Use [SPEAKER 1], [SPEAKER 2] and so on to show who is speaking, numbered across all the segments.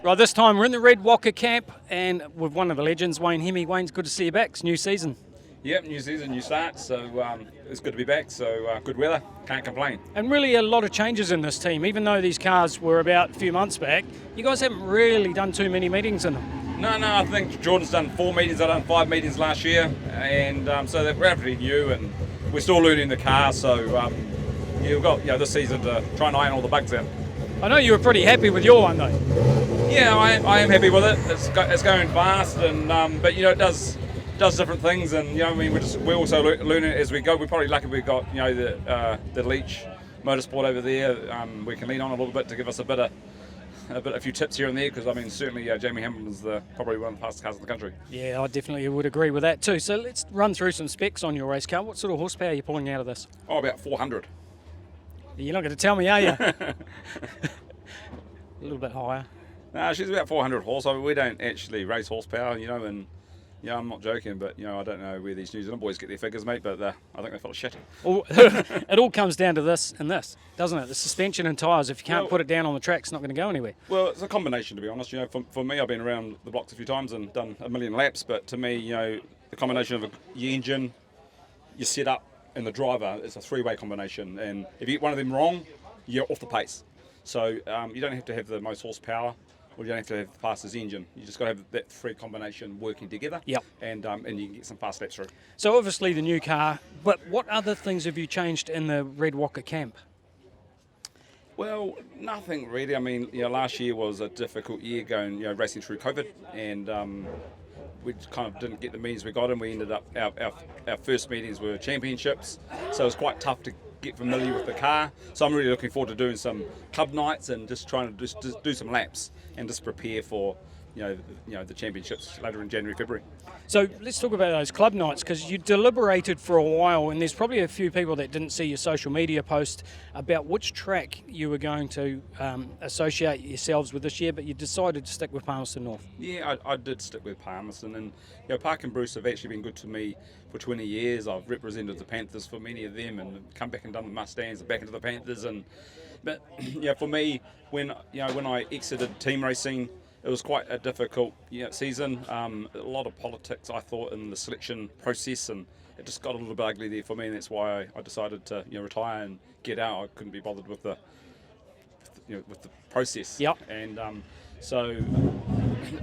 [SPEAKER 1] Right, this time we're in the Red Walker camp and with one of the legends, Wayne Hemi. Wayne's good to see you back. It's new season.
[SPEAKER 2] Yep, new season, new start, so it's good to be back, so good weather, can't complain.
[SPEAKER 1] And really a lot of changes in this team. Even though these cars were about a few months back, you guys haven't really done too many meetings in them.
[SPEAKER 2] No, I think Jordan's done 4 meetings, I've done 5 meetings last year, and so they're relatively new, and we're still learning the car, so we've got this season to try and iron all the bugs out.
[SPEAKER 1] I know you were pretty happy with your one though.
[SPEAKER 2] Yeah, I am happy with it. It's going fast, and but it does different things, and we're also learning as we go. We're probably lucky we've got the Leach Motorsport over there. We can lean on a little bit to give us a few tips here and there, because certainly Jamie Hamilton's probably one of the fastest cars in the country.
[SPEAKER 1] Yeah, I definitely would agree with that too. So let's run through some specs on your race car. What sort of horsepower are you pulling out of this?
[SPEAKER 2] Oh, about 400.
[SPEAKER 1] You're not going to tell me, are you? A little bit higher.
[SPEAKER 2] No, she's about 400 horse. We don't actually race horsepower, and I'm not joking, but I don't know where these New Zealand boys get their figures, mate. But I think they're full of shit.
[SPEAKER 1] It all comes down to this and this, doesn't it? The suspension and tyres. If you can't put it down on the track, it's not going to go anywhere.
[SPEAKER 2] Well, it's a combination, to be honest. For me, I've been around the blocks a few times and done a million laps. But to me, the combination of your engine, your setup, and the driver is a three-way combination. And if you get one of them wrong, you're off the pace. So you don't have to have the most horsepower, or you don't have to have the fastest engine. You just got to have that three combination working together.
[SPEAKER 1] Yep.
[SPEAKER 2] And you can get some fast laps through.
[SPEAKER 1] So obviously the new car, but what other things have you changed in the Red Walker camp?
[SPEAKER 2] Well, nothing really. Last year was a difficult year going, racing through COVID, and we kind of didn't get the meetings we got, and we ended up our first meetings were championships, so it was quite tough to get familiar with the car. So I'm really looking forward to doing some club nights and just trying to just do some laps and just prepare for the championships later in January, February.
[SPEAKER 1] So let's talk about those club nights, because you deliberated for a while, and there's probably a few people that didn't see your social media post about which track you were going to associate yourselves with this year, but you decided to stick with Palmerston North.
[SPEAKER 2] Yeah, I did stick with Palmerston, and Park and Bruce have actually been good to me for 20 years. I've represented the Panthers for many of them, and come back and done the Mustangs and back into the Panthers. But for me, when I exited team racing, it was quite a difficult season. A lot of politics, I thought, in the selection process, and it just got a little bit ugly there for me, and that's why I decided to retire and get out. I couldn't be bothered with the process.
[SPEAKER 1] Yep.
[SPEAKER 2] And so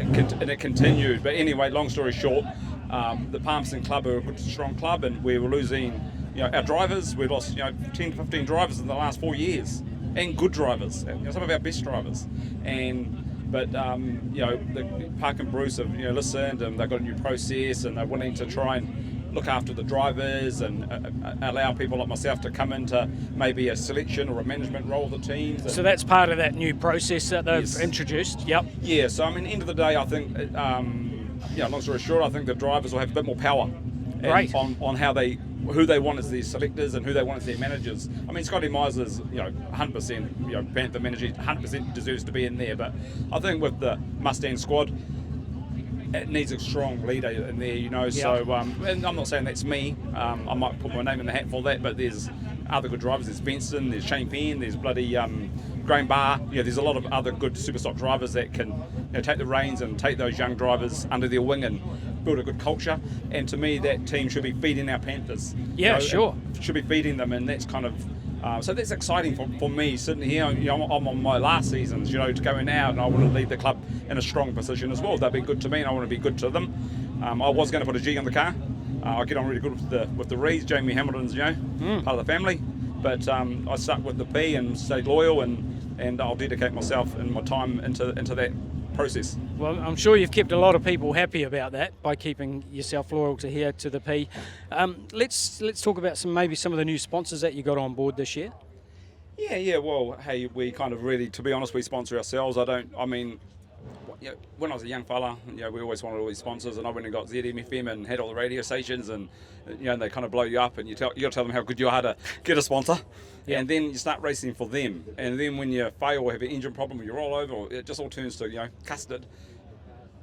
[SPEAKER 2] it continued. But anyway, long story short, the Palmerston Club are a good, strong club, and we were losing our drivers. We lost 10 to 15 drivers in the last 4 years, and good drivers, some of our best drivers. But the Park and Bruce have listened, and they've got a new process, and they're wanting to try and look after the drivers and allow people like myself to come into maybe a selection or a management role of the teams.
[SPEAKER 1] So that's part of that new process that they've introduced. Yep. Yeah.
[SPEAKER 2] So end of the day, I think long story short, I think the drivers will have a bit more power on how who they want as their selectors and who they want as their managers. Scotty Miser's 100% Panther manager, 100% deserves to be in there, but I think with the Mustang squad, it needs a strong leader in there,
[SPEAKER 1] Yep.
[SPEAKER 2] So and I'm not saying that's me. I might put my name in the hat for that, but there's other good drivers. There's Benson, there's Shane Penn, there's bloody Graham Barr. There's a lot of other good Superstock drivers that can take the reins and take those young drivers under their wing and build a good culture. And to me, that team should be feeding our Panthers.
[SPEAKER 1] Yeah, sure.
[SPEAKER 2] Should be feeding them, and that's kind of so that's exciting for me sitting here. I'm on my last seasons, to going out, and I want to leave the club in a strong position as well. They've been good to me, and I want to be good to them. I was going to put a G on the car. I get on really good with the Rees. Jamie Hamilton's part of the family, but I stuck with the P and stayed loyal, and I'll dedicate myself and my time into that process.
[SPEAKER 1] Well, I'm sure you've kept a lot of people happy about that by keeping yourself loyal to the P. Let's talk about some of the new sponsors that you got on board this year.
[SPEAKER 2] Yeah. Well, hey, we kind of really, to be honest, we sponsor ourselves. When I was a young fella, we always wanted all these sponsors, and I went and got ZMFM and had all the radio stations, and and they kind of blow you up, and you got to tell them how good you are to get a sponsor, and then you start racing for them, and then when you fail or have an engine problem, or you roll over, or it just all turns to custard.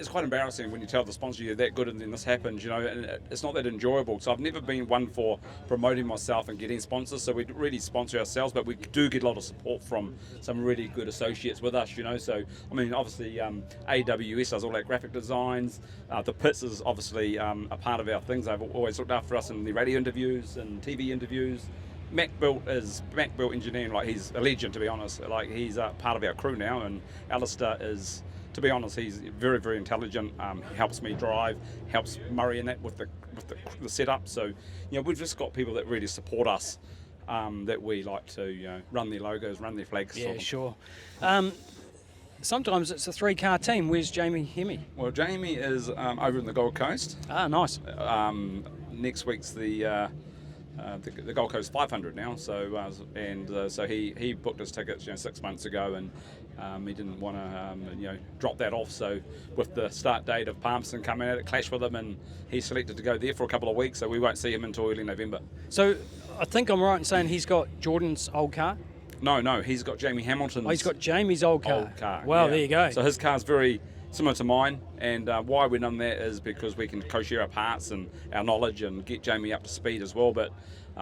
[SPEAKER 2] it's quite embarrassing when you tell the sponsor you're that good and then this happens, and it's not that enjoyable. So I've never been one for promoting myself and getting sponsors, so we really sponsor ourselves, but we do get a lot of support from some really good associates with us, so I mean obviously AWS does all our graphic designs, the Pits is obviously a part of our things. They've always looked after us in the radio interviews and TV interviews. Mac Built Engineering, like he's a legend, to be honest. Like he's part of our crew now, and Alistair is, to be honest, he's very, very intelligent. He helps me drive, helps Murray in that with the setup. So, we've just got people that really support us, that we like to, run their logos, run their flags.
[SPEAKER 1] Yeah, sure. Sometimes it's a 3-car team. Where's Jamie Hemi?
[SPEAKER 2] Well, Jamie is over in the Gold Coast.
[SPEAKER 1] Ah, nice.
[SPEAKER 2] Next week's the Gold Coast 500 now, so so he booked his tickets 6 months ago, and he didn't want to drop that off. So with the start date of Palmerston coming out, it clashed with him, and he selected to go there for a couple of weeks. So we won't see him until early November.
[SPEAKER 1] So I think I'm right in saying he's got Jordan's old car.
[SPEAKER 2] No, he's got Jamie Hamilton's.
[SPEAKER 1] Oh, he's got Jamie's old car. Well,
[SPEAKER 2] yeah.
[SPEAKER 1] there you go.
[SPEAKER 2] So his car's very similar to mine, and why we've done that is because we can co-share our parts and our knowledge and get Jamie up to speed as well. But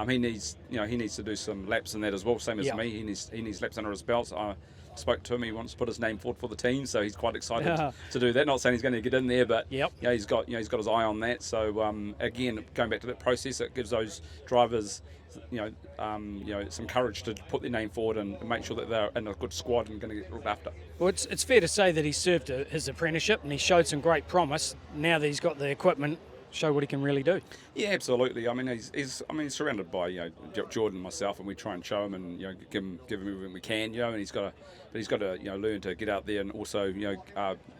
[SPEAKER 2] he needs to do some laps in that as well, same as me. He needs laps under his belt. I spoke to him. He wants to put his name forward for the team, so he's quite excited to do that. Not saying he's going to get in there, but he's got his eye on that. So again, going back to that process, it gives those drivers some courage to put their name forward and make sure that they're in a good squad and going to get looked after.
[SPEAKER 1] Well, it's fair to say that he served his apprenticeship and he showed some great promise. Now that he's got the equipment, show what he can really do.
[SPEAKER 2] Yeah, absolutely. I mean, he's surrounded by Jordan and myself, and we try and show him and give him everything we can. And he's got to learn to get out there and also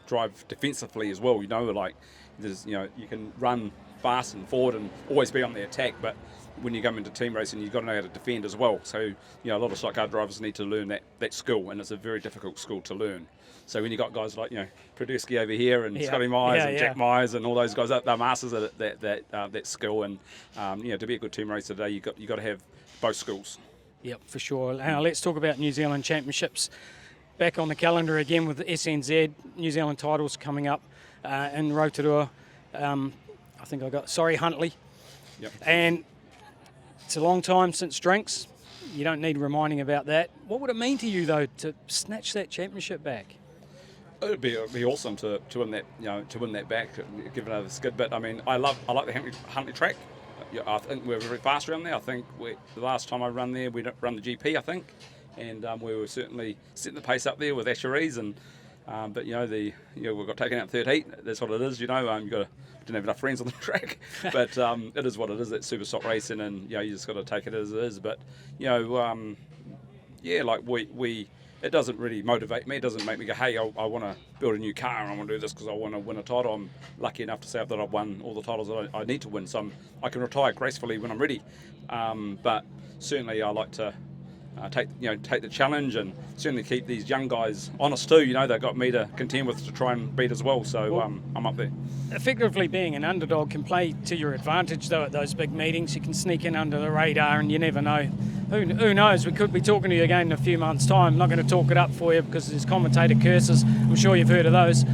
[SPEAKER 2] drive defensively as well. Like there's you can run fast and forward and always be on the attack, but when you come into team racing, you've got to know how to defend as well. So, a lot of stock car drivers need to learn that skill, and it's a very difficult skill to learn. So when you've got guys like, Produsky over here and Scotty Myers and Jack Myers and all those guys, they're masters at that skill. And, to be a good team racer today, you've got to have both skills. Yep,
[SPEAKER 1] for sure. Now, let's talk about New Zealand Championships. Back on the calendar again with the SNZ, New Zealand titles coming up in Rotorua. I think Huntly.
[SPEAKER 2] Yep.
[SPEAKER 1] And it's a long time since drinks. You don't need reminding about that. What would it mean to you, though, to snatch that championship back?
[SPEAKER 2] It'd be awesome to win that, to win that back, give it another skid. But I mean, I like the Huntly track. I think we're very fast around there. I think the last time I run there, we run the GP, I think, and we were certainly setting the pace up there with Asheries and. But we got taken out third heat. That's what it is. Didn't have enough friends on the track. But it is what it is. It's Superstock racing, and you just got to take it as it is. But it doesn't really motivate me. It doesn't make me go, hey, I want to build a new car and I want to do this because I want to win a title. I'm lucky enough to say that I've won all the titles that I need to win, so I can retire gracefully when I'm ready. But certainly I like to. Take the challenge and certainly keep these young guys honest too. They've got me to contend with to try and beat as well. So I'm up there.
[SPEAKER 1] Effectively, being an underdog can play to your advantage though at those big meetings. You can sneak in under the radar, and you never know. Who knows? We could be talking to you again in a few months' time. I'm not going to talk it up for you because there's commentator curses. I'm sure you've heard of those.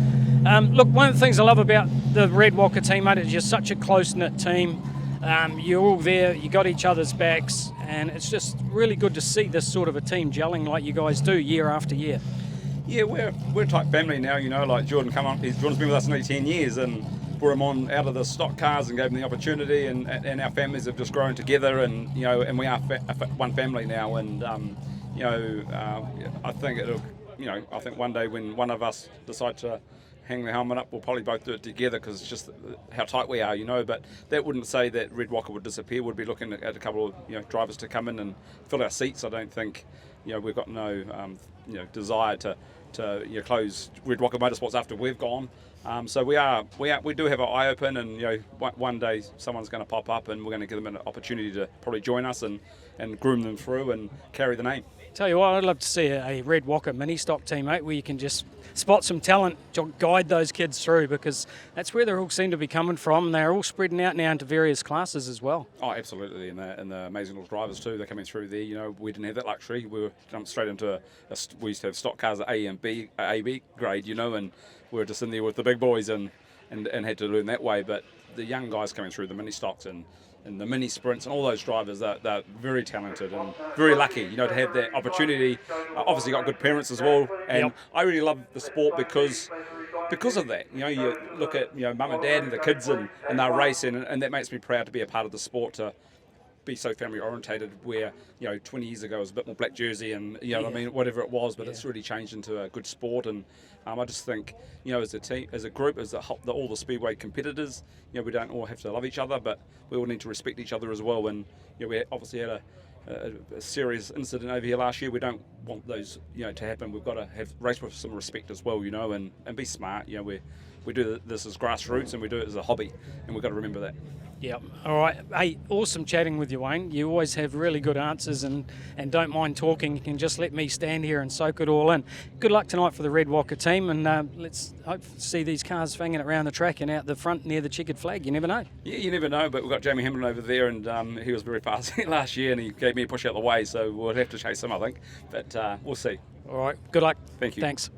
[SPEAKER 1] Look, one of the things I love about the Red Walker team, mate, is you're such a close-knit team. You're all there, you got each other's backs, and it's just really good to see this sort of a team gelling like you guys do year after year.
[SPEAKER 2] Yeah, we're a tight family now, like Jordan Jordan's been with us nearly 10 years and brought him on out of the stock cars and gave him the opportunity, and our families have just grown together, and and we are one family now, and I think I think one day when one of us decide to hang the helmet up, we'll probably both do it together because it's just how tight we are, But that wouldn't say that Red Walker would disappear. We'd be looking at a couple of drivers to come in and fill our seats. I don't think we've got no desire to close Red Walker Motorsports after we've gone. So we do have our eye open, and one day someone's going to pop up, and we're going to give them an opportunity to probably join us and groom them through and carry the name.
[SPEAKER 1] Tell you what, I'd love to see a Red Walker mini stock team, mate, where you can just spot some talent, guide those kids through, because that's where they all seem to be coming from. They're all spreading out now into various classes as well.
[SPEAKER 2] Oh, absolutely, and the amazing little drivers too. They're coming through there. We didn't have that luxury. We were jumped straight into we used to have stock cars at A and B, AB grade, and we were just in there with the big boys and had to learn that way. But the young guys coming through the mini stocks and the mini sprints and all those drivers, they're very talented and very lucky, to have that opportunity. Obviously got good parents as well, and I really love the sport because of that. You look at mum and dad and the kids and they're racing, and that makes me proud to be a part of the sport, to be so family orientated, where 20 years ago it was a bit more black jersey and what I mean, whatever it was, but it's really changed into a good sport. And I just think as a team, as a group, as all the Speedway competitors, we don't all have to love each other, but we all need to respect each other as well. And we obviously had a serious incident over here last year. We don't want those to happen. We've got to race with some respect as well, and be smart. We do this as grassroots and we do it as a hobby, and we've got to remember that.
[SPEAKER 1] Yeah. All right. Hey, awesome chatting with you, Wayne. You always have really good answers and don't mind talking. You can just let me stand here and soak it all in. Good luck tonight for the Red Walker team, and let's hope to see these cars fanging around the track and out the front near the checkered flag. You never know. Yeah,
[SPEAKER 2] you never know, but we've got Jamie Hamilton over there, and he was very fast last year, and he gave me a push out the way, so we'll have to chase him, I think. But we'll see.
[SPEAKER 1] All right. Good luck.
[SPEAKER 2] Thank you.
[SPEAKER 1] Thanks.